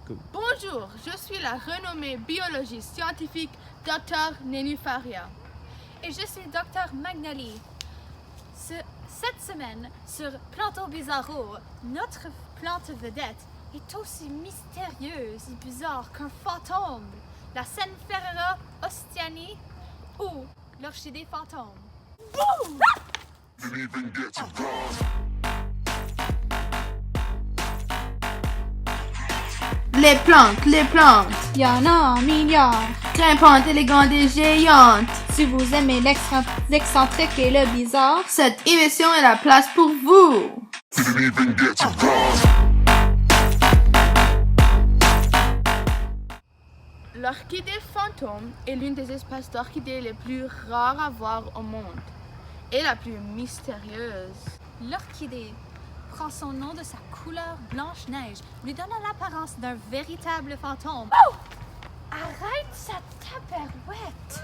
Bonjour, je suis la renommée biologiste scientifique Dr Nénufaria. Et je suis Dr Magnali. Cette semaine, sur Planto Bizarro, notre plante vedette est aussi mystérieuse et bizarre qu'un fantôme, la Senferera ostiani ou l'orchidée fantôme. Boum! Les plantes, Il y en a un milliard. grimpantes, élégantes et géantes. Si vous aimez l'excentrique et le bizarre, Cette émission est la place pour vous. L'orchidée fantôme est l'une des espèces d'orchidées les plus rares à voir au monde et la plus mystérieuse. l'orchidée prend son nom de sa couleur blanche-neige, lui donnant l'apparence d'un véritable fantôme. Oh! Arrête cette tabarouette!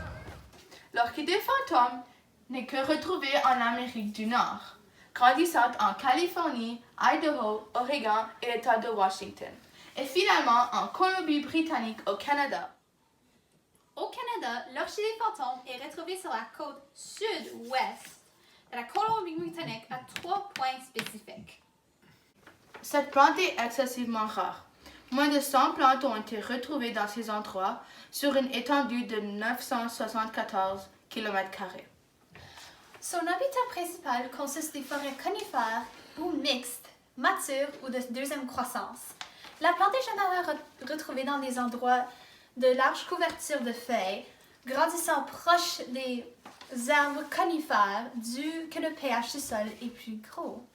L'orchidée fantôme n'est que retrouvée en Amérique du Nord, grandissant en Californie, Idaho, Oregon et l'État de Washington, et finalement en Colombie-Britannique au Canada. Au Canada, l'orchidée fantôme est retrouvée sur la côte sud-ouest de la Colombie-Britannique à 3 points spécifiques. Cette plante est excessivement rare. Moins de 100 plantes ont été retrouvées dans ces endroits sur une étendue de 974 km². Son habitat principal consiste des forêts conifères ou mixtes, matures ou de deuxième croissance. La plante est généralement retrouvée dans des endroits de larges couvertures de feuilles, grandissant proche des arbres conifères dû que le pH du sol est plus gros.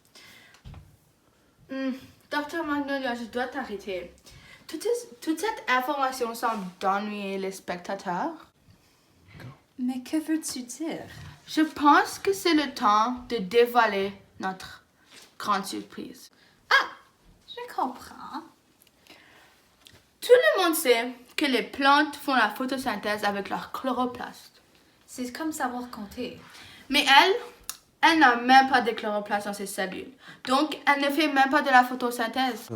Dr Magnolia, je dois t'arrêter. Toute cette information semble ennuyer les spectateurs. Mais que veux-tu dire? Je pense que c'est le temps de dévoiler notre grande surprise. Je comprends. Tout le monde sait que les plantes font la photosynthèse avec leur chloroplaste. C'est comme savoir compter. Mais elle n'a même pas de chloroplaste dans ses cellules. Donc, elle ne fait même pas de la photosynthèse.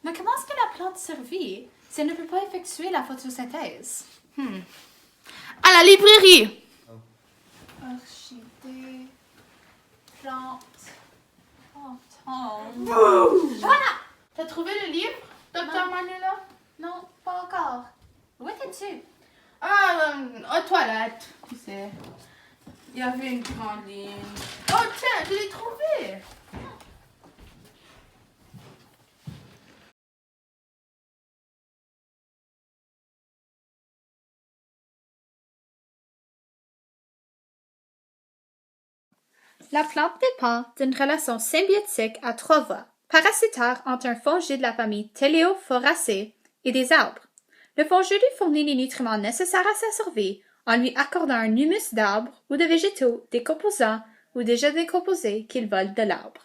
Mais comment est-ce que la plante survit si elle ne peut pas effectuer la photosynthèse? À la librairie! Orchidée, plante, fantôme. Voilà! T'as trouvé le livre, Dr Manuela? Non, pas encore. Où étais-tu? Aux toilettes, tu sais. Il y avait une grande ligne. Oh tiens, je l'ai trouvé! La plante dépend d'une relation symbiotique à 3 voies, parasitaire entre un fongier de la famille Teleophoraceae et des arbres. Le fongier lui fournit les nutriments nécessaires à sa survie en lui accordant un humus d'arbres ou de végétaux décomposants ou déjà décomposés qu'il vole de l'arbre.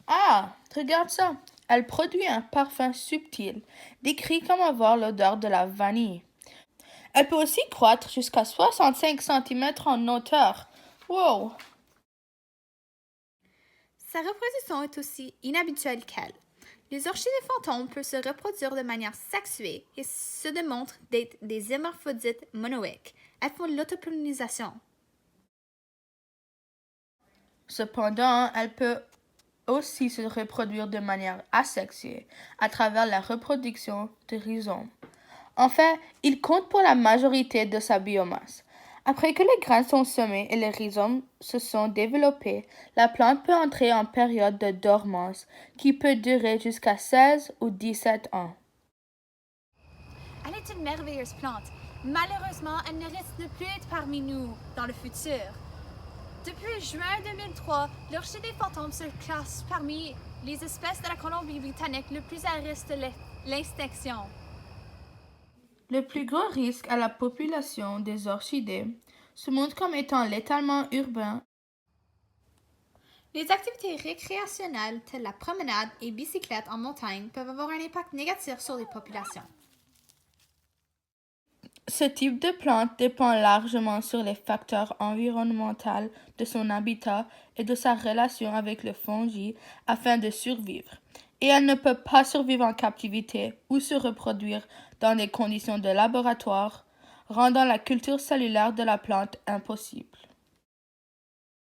Ah, regarde ça. Elle produit un parfum subtil, décrit comme avoir l'odeur de la vanille. Elle peut aussi croître jusqu'à 65 cm en hauteur. Wow! Sa reproduction est aussi inhabituelle qu'elle. Les orchidées fantômes peuvent se reproduire de manière sexuée et se démontrent d'être des hermaphrodites monoïques. Elles font l'autopollinisation. Cependant, elle peut aussi se reproduire de manière asexuée à travers la reproduction de rhizomes. En fait, il compte pour la majorité de sa biomasse. Après que les graines sont semées et les rhizomes se sont développés, la plante peut entrer en période de dormance qui peut durer jusqu'à 16 ou 17 ans. Elle est une merveilleuse plante. Malheureusement, elle ne risque de plus être parmi nous dans le futur. Depuis juin 2003, l'orchidée fantôme se classe parmi les espèces de la Colombie-Britannique le plus à risque de l'extinction. Le plus gros risque à la population des orchidées se montre comme étant l'étalement urbain. Les activités récréationnelles telles la promenade et bicyclette en montagne peuvent avoir un impact négatif sur les populations. Ce type de plante dépend largement sur les facteurs environnementaux de son habitat et de sa relation avec le fongi afin de survivre. et elle ne peut pas survivre en captivité ou se reproduire dans des conditions de laboratoire, rendant la culture cellulaire de la plante impossible.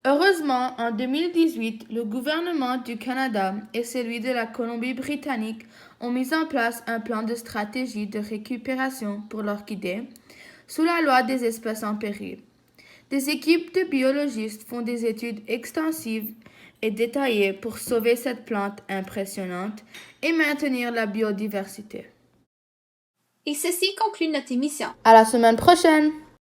Heureusement, en 2018, le gouvernement du Canada et celui de la Colombie-Britannique ont mis en place un plan de stratégie de récupération pour l'orchidée sous la loi des espèces en péril. Des équipes de biologistes font des études extensives et détaillées pour sauver cette plante impressionnante et maintenir la biodiversité. Et ceci conclut notre émission. À la semaine prochaine!